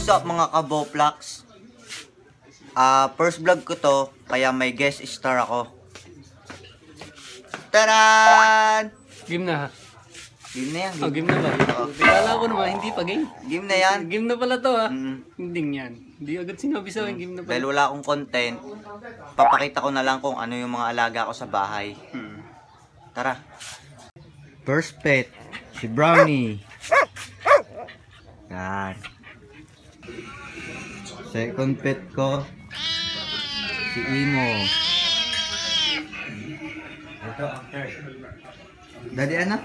What's up mga kaboflax? First vlog ko to, kaya may guest star ako. Taran! Game na ha? Game na yan. Game na ba? Kala ko naman, hindi pa game. Game na yan. Game na pala to ha? Hindi yan. Hindi agad sinabi sa akin, game na pala. Dahil wala akong content, papakita ko na lang kung ano yung mga alaga ko sa bahay. Tara. First pet, si Brownie. Yan. Second pet ko, si Imo. Ito ang third. Daddy ano?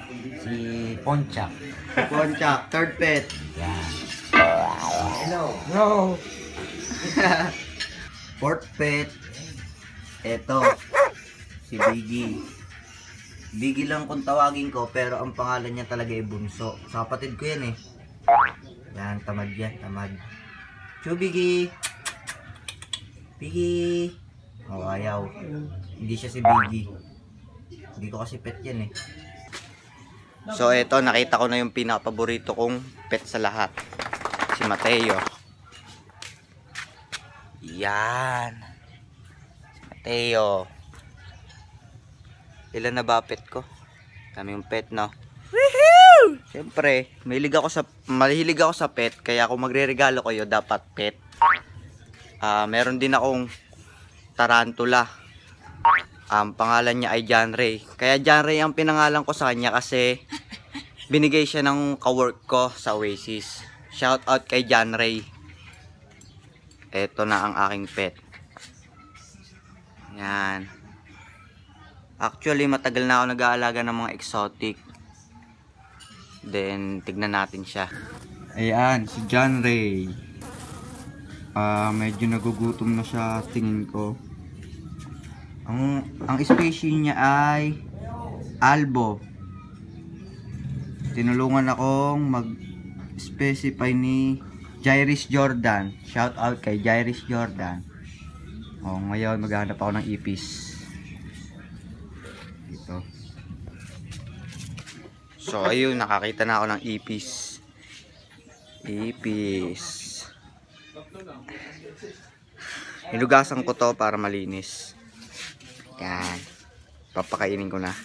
Si Ponchak. Si Ponchak. Third pet. Yan. Hello. No! Fourth pet. Eto. Si Biggie. Biggie lang kung tawagin ko, pero ang pangalan niya talaga ay Bunso. Sa kapatid ko yan eh. Yan, tamad yan, tamad. Chu, Biggie. Biggie. Oh, ayaw. Hindi siya si Biggie. Hindi ko kasi pet yan eh. So eto, nakita ko na yung pinakapaborito kong pet sa lahat. Si Mateo. Yan. Si Mateo. Ilan na ba pet ko? Kami yung pet, no? Woohoo! Siyempre, mahilig ako sa pet, kaya kung magre-regalo kayo, dapat pet. Meron din akong tarantula. Pangalan niya ay John Ray. Kaya John Ray ang pinangalan ko sa kanya kasi binigay siya ng kawork ko sa Oasis. Shout out kay John Ray. Ito na ang aking pet. Yan. Actually, matagal na ako nag-aalaga ng mga exotic. Then, tignan natin siya. Ayan, si John Ray. Medyo nagugutom na siya, tingin ko. Ang species niya ay Albo. Tinulungan akong mag-specify ni Jairus Jordan. Shout out kay Jairus Jordan. Ngayon maghahanap ako ng ipis. Ito. So ayun, nakakita na ako ng ipis. Ipis. Hinugasan ko to para malinis. Yan. Papakainin ko na.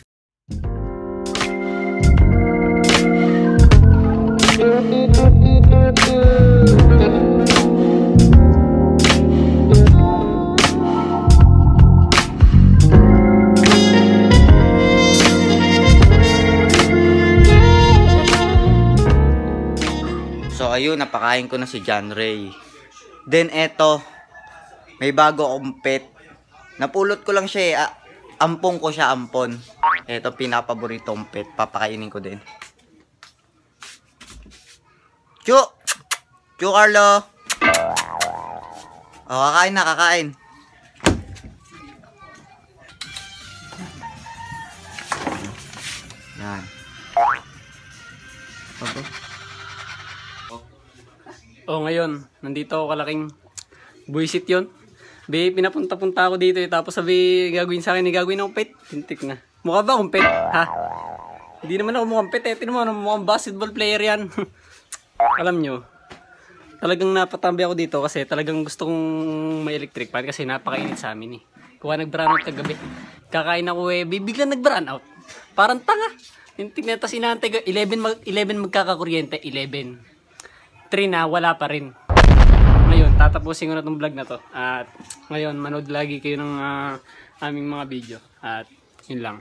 So ayun, napakain ko na si John Ray. Then eto, may bago akong pet. Napulot ko lang siya eh. Ampong ko siya, ampon. Eto, pinapaboritong pet. Papakainin ko din. Chu! Chu, Carlo! Kakain na, kakain. Yan. Ngayon, nandito ako kalaking buisit yun. Pinapunta-punta ako dito eh. Tapos sabi, gagawin sa akin, gagawin akong pet. Tintik na. Mukha ba akong pet? Ha? Hindi naman ako mukhang pet. Ito naman, mukhang basketball player yan. Alam nyo, talagang napatambi ako dito kasi talagang gusto kong may electric fan kasi napakainit sa amin eh. Kuha nag-brownout kagabi. Kakain ako eh, biglang nag-brownout. Parang tanga. Tintik na, tapos inaantay 11 magkakakuryente. 11. 3 na, wala pa rin. Ngayon, tatapusin ko na itong vlog na to. At ngayon, manood lagi kayo ng aming mga video. At yun lang.